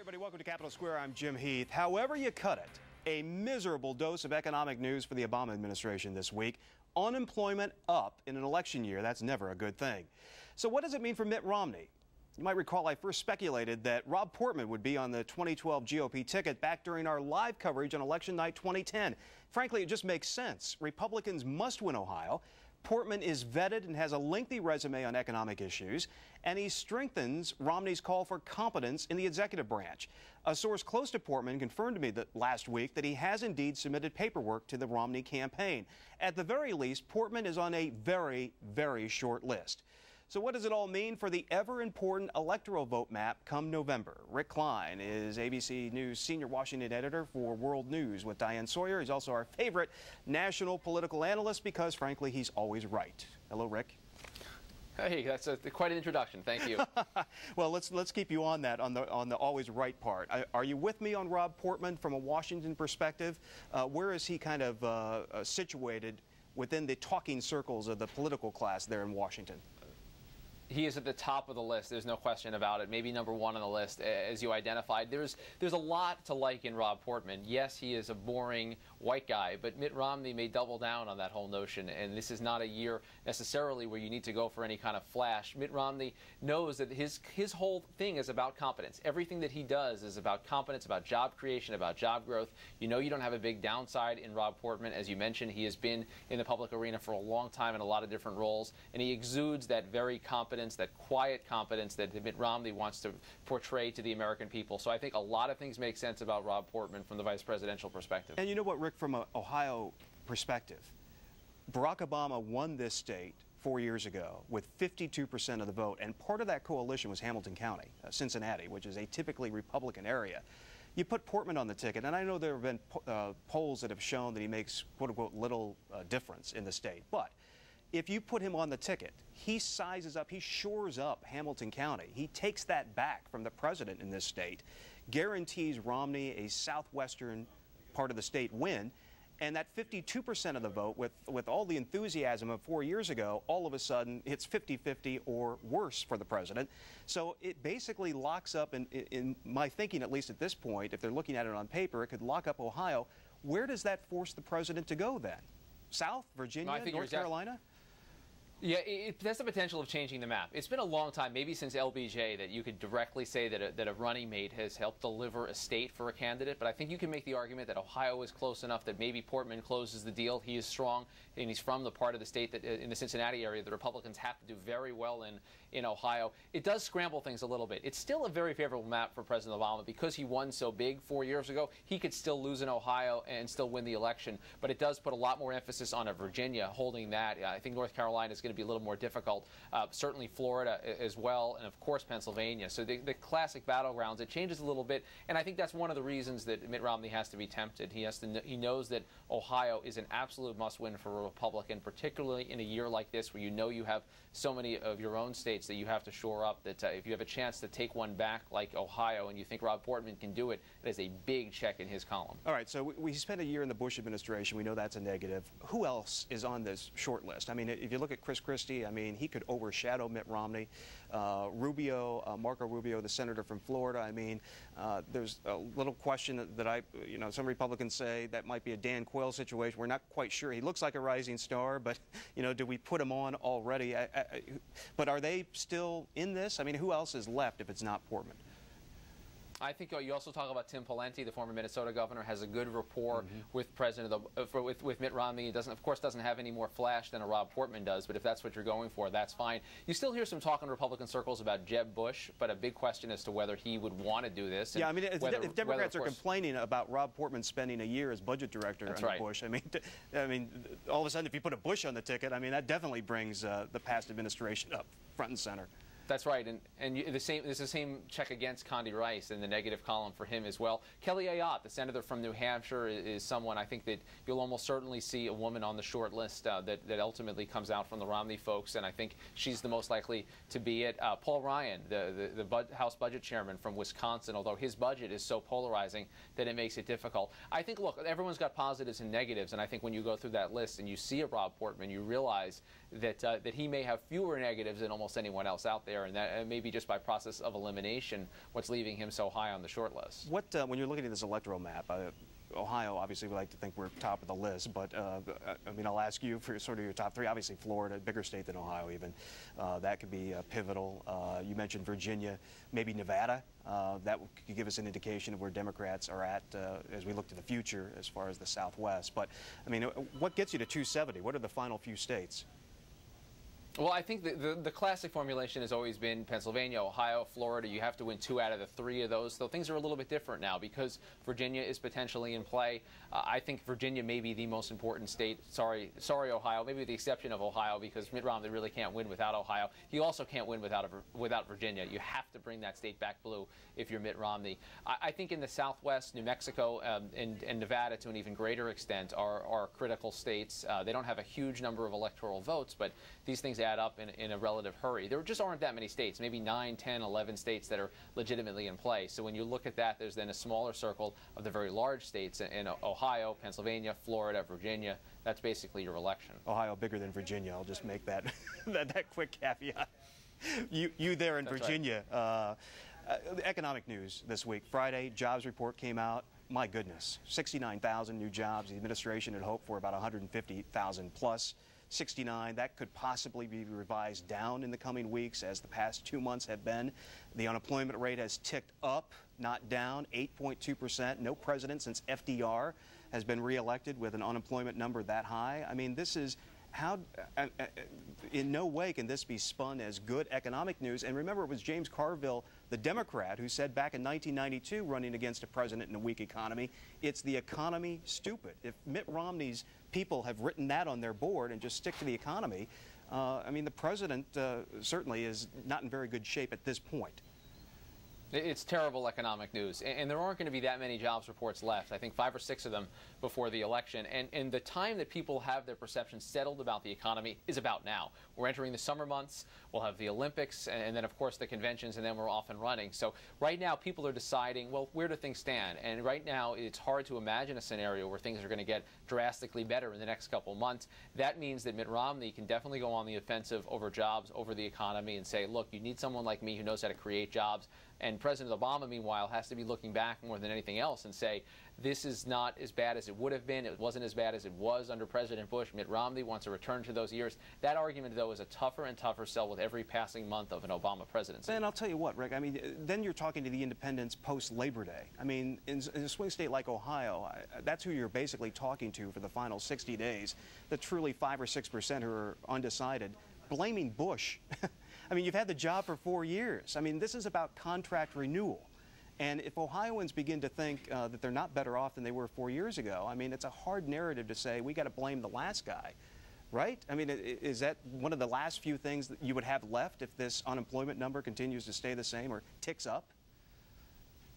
everybody, welcome to Capitol Square. I'm Jim Heath. However you cut it, a miserable dose of economic news for the Obama administration this week. Unemployment up in an election year. That's never a good thing. So what does it mean for Mitt Romney? You might recall I first speculated that Rob Portman would be on the 2012 GOP ticket back during our live coverage on election night 2010. Frankly, it just makes sense. Republicans must win Ohio. Portman is vetted and has a lengthy resume on economic issues, and he strengthens Romney's call for competence in the executive branch. A source close to Portman confirmed to me that last week that he has indeed submitted paperwork to the Romney campaign. At the very least, Portman is on a very, very short list. So what does it all mean for the ever-important electoral vote map come November? Rick Klein is ABC News senior Washington editor for World News with Diane Sawyer. He's also our favorite national political analyst because, frankly, he's always right. Hello, Rick. Hey, that's quite an introduction. Thank you. Well, let's keep you on that, on the always right part. Are you with me on Rob Portman from a Washington perspective? Where is he kind of situated within the talking circles of the political class there in Washington? He is at the top of the list. There's no question about it. Maybe number one on the list, as you identified. There's a lot to like in Rob Portman. Yes, he is a boring white guy, but Mitt Romney may double down on that whole notion. And this is not a year necessarily where you need to go for any kind of flash. Mitt Romney knows that his whole thing is about competence. Everything that he does is about competence, about job creation, about job growth. You know you don't have a big downside in Rob Portman. As you mentioned, he has been in the public arena for a long time in a lot of different roles, and he exudes that very competent, that quiet competence that Mitt Romney wants to portray to the American people. So I think a lot of things make sense about Rob Portman from the vice presidential perspective. And you know what, Rick, from an Ohio perspective, Barack Obama won this state 4 years ago with 52% of the vote, and part of that coalition was Hamilton County, Cincinnati, which is a typically Republican area. You put Portman on the ticket, and I know there have been polls that have shown that he makes, quote-unquote, little difference in the state, but if you put him on the ticket, he sizes up, he shores up Hamilton County. He takes that back from the president in this state, guarantees Romney a southwestern part of the state win, and that 52% of the vote, with all the enthusiasm of 4 years ago, all of a sudden it's 50-50 or worse for the president. So it basically locks up, in my thinking, at least at this point, if they're looking at it on paper, it could lock up Ohio. Where does that force the president to go then? South, Virginia, North Carolina? Yeah, that's the potential of changing the map. It's been a long time, maybe since LBJ, that you could directly say that a running mate has helped deliver a state for a candidate. But I think you can make the argument that Ohio is close enough that maybe Portman closes the deal. He is strong, and he's from the part of the state that, in the Cincinnati area, the Republicans have to do very well in Ohio. It does scramble things a little bit. It's still a very favorable map for President Obama because he won so big 4 years ago. He could still lose in Ohio and still win the election. But it does put a lot more emphasis on Virginia holding that. I think North Carolina is going to be a little more difficult. Certainly Florida as well, and of course Pennsylvania. So the classic battlegrounds, it changes a little bit, and I think that's one of the reasons that Mitt Romney has to be tempted. He knows that Ohio is an absolute must-win for a Republican, particularly in a year like this where you know you have so many of your own states that you have to shore up, that if you have a chance to take one back like Ohio and you think Rob Portman can do it, that is a big check in his column. All right, so we spent a year in the Bush administration. We know that's a negative. Who else is on this short list? I mean, if you look at Chris Christie, I mean, he could overshadow Mitt Romney. Marco Rubio, the senator from Florida, I mean, there's a little question that some Republicans say that might be a Dan Quayle situation. We're not quite sure. He looks like a rising star, but, do we put him on already? But are they still in this? I mean, who else is left if it's not Portman? I think you also talk about Tim Pawlenty, the former Minnesota governor, has a good rapport with with Mitt Romney. He doesn't have any more flash than a Rob Portman does, but if that's what you're going for, that's fine. You still hear some talk in Republican circles about Jeb Bush, but a big question as to whether he would want to do this. Yeah, I mean, if Democrats are complaining about Rob Portman spending a year as budget director under Bush, I mean, all of a sudden, if you put a Bush on the ticket, I mean, that definitely brings the past administration up front and center. That's right, and there's the same check against Condi Rice in the negative column for him as well. Kelly Ayotte, the senator from New Hampshire, is someone I think that you'll almost certainly see a woman on the short list that ultimately comes out from the Romney folks, and I think she's the most likely to be it. Paul Ryan, the House Budget Chairman from Wisconsin, although his budget is so polarizing that it makes it difficult. I think, look, everyone's got positives and negatives, and I think when you go through that list and you see a Rob Portman, you realize that he may have fewer negatives than almost anyone else out there. there, and that maybe just by process of elimination, what's leaving him so high on the short list. What, when you're looking at this electoral map, Ohio, obviously, we like to think we're top of the list, but I mean, I'll ask you for sort of your top three. Obviously, Florida, a bigger state than Ohio even. That could be pivotal. You mentioned Virginia, maybe Nevada. That could give us an indication of where Democrats are at as we look to the future as far as the Southwest. But, I mean, what gets you to 270? What are the final few states? Well, I think the classic formulation has always been Pennsylvania, Ohio, Florida. You have to win 2 out of the 3 of those. Though things are a little bit different now because Virginia is potentially in play. I think Virginia may be the most important state. Sorry, Ohio. Maybe with the exception of Ohio, because Mitt Romney really can't win without Ohio. He also can't win without Virginia. You have to bring that state back blue if you're Mitt Romney. I think in the Southwest, New Mexico and Nevada, to an even greater extent, are critical states. They don't have a huge number of electoral votes, but these things add up in a relative hurry. There just aren't that many states, maybe 9, 10, 11 states that are legitimately in play. So when you look at that, there's then a smaller circle of the very large states in Ohio, Pennsylvania, Florida, Virginia. That's basically your election. Ohio bigger than Virginia. I'll just make that that quick caveat. You there in That's Virginia. Right. Economic news this week. Friday, jobs report came out. My goodness, 69,000 new jobs. The administration had hoped for about 150,000 plus. 69, that could possibly be revised down in the coming weeks as the past 2 months have been. The unemployment rate has ticked up, not down, 8.2%. No president since FDR has been reelected with an unemployment number that high. I mean, this is how, in no way can this be spun as good economic news. And remember, it was James Carville, the Democrat, who said back in 1992, running against a president in a weak economy, it's the economy, stupid. If Mitt Romney's people have written that on their board and just stick to the economy, I mean, the president certainly is not in very good shape at this point. It's terrible economic news, and there aren't going to be that many jobs reports left. I think 5 or 6 of them before the election, and the time that people have their perceptions settled about the economy is about now. We're entering the summer months, we'll have the Olympics, and then of course the conventions, and then we're off and running. So right now people are deciding, well, where do things stand? And right now it's hard to imagine a scenario where things are going to get drastically better in the next couple months. That means that Mitt Romney can definitely go on the offensive over jobs, over the economy, and say, look, you need someone like me who knows how to create jobs. And President Obama, meanwhile, has to be looking back more than anything else and say, this is not as bad as it would have been. It wasn't as bad as it was under President Bush. Mitt Romney wants to return to those years. That argument, though, is a tougher and tougher sell with every passing month of an Obama presidency. And I'll tell you what, Rick, I mean, then you're talking to the independents post-Labor Day. I mean, in a swing state like Ohio, that's who you're basically talking to for the final 60 days, the truly 5 or 6% who are undecided, blaming Bush. I mean, you've had the job for 4 years. I mean, this is about contract renewal. And if Ohioans begin to think that they're not better off than they were 4 years ago, I mean, it's a hard narrative to say we got to blame the last guy, right? I mean, is that one of the last few things that you would have left if this unemployment number continues to stay the same or ticks up?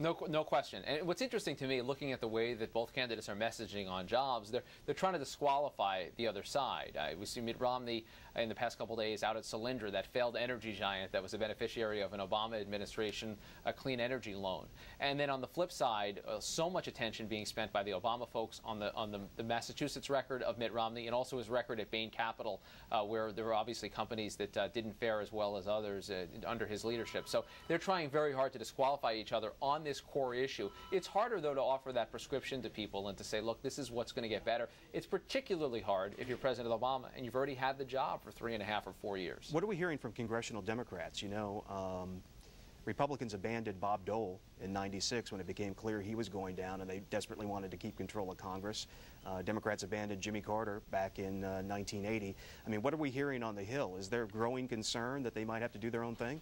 No question. And what's interesting to me, looking at the way that both candidates are messaging on jobs, they're trying to disqualify the other side. We see Mitt Romney in the past couple days out at Solyndra, that failed energy giant that was a beneficiary of an Obama administration clean energy loan. And then on the flip side, so much attention being spent by the Obama folks on the Massachusetts record of Mitt Romney and also his record at Bain Capital, where there were obviously companies that didn't fare as well as others under his leadership. So they're trying very hard to disqualify each other on this core issue. It's harder, though, to offer that prescription to people and to say, look, this is what's going to get better. It's particularly hard if you're President Obama and you've already had the job for 3.5 or 4 years. What are we hearing from congressional Democrats? You know, Republicans abandoned Bob Dole in '96 when it became clear he was going down and they desperately wanted to keep control of Congress. Democrats abandoned Jimmy Carter back in 1980. I mean, what are we hearing on the Hill? Is there growing concern that they might have to do their own thing?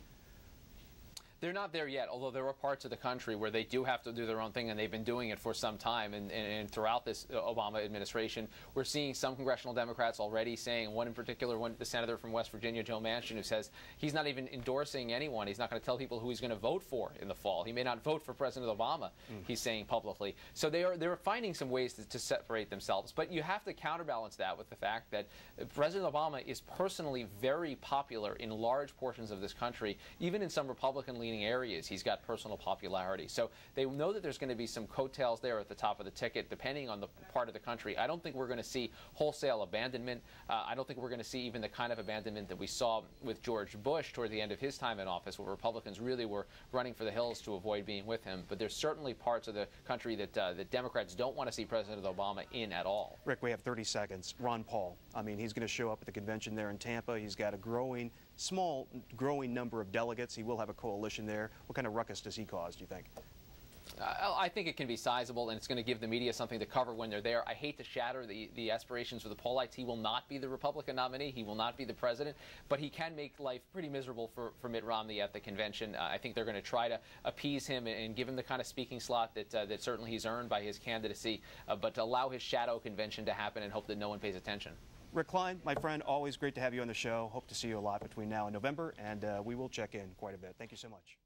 They're not there yet, although there are parts of the country where they do have to do their own thing, and they've been doing it for some time. And throughout this Obama administration, we're seeing some congressional Democrats already saying, one in particular, the senator from West Virginia, Joe Manchin, who says he's not even endorsing anyone. He's not going to tell people who he's going to vote for in the fall. He may not vote for President Obama, he's saying publicly. So they're finding some ways to separate themselves. But you have to counterbalance that with the fact that President Obama is personally very popular in large portions of this country, even in some Republican-leaning left-leaning areas. He's got personal popularity. So they know that there's going to be some coattails there at the top of the ticket, depending on the part of the country. I don't think we're going to see wholesale abandonment. I don't think we're going to see even the kind of abandonment that we saw with George Bush toward the end of his time in office, where Republicans really were running for the hills to avoid being with him. But there's certainly parts of the country that the Democrats don't want to see President Obama in at all. Rick, we have 30 seconds. Ron Paul, I mean, he's going to show up at the convention there in Tampa. He's got a growing number of delegates. He will have a coalition there. What kind of ruckus does he cause, do you think? I think it can be sizable, and it's going to give the media something to cover when they're there. I hate to shatter the aspirations for the Paulites. He will not be the Republican nominee. He will not be the president, but he can make life pretty miserable for Mitt Romney at the convention. I think they're going to try to appease him and give him the kind of speaking slot that certainly he's earned by his candidacy, but to allow his shadow convention to happen and hope that no one pays attention. Rick Klein, my friend, always great to have you on the show. Hope to see you a lot between now and November, and we will check in quite a bit. Thank you so much.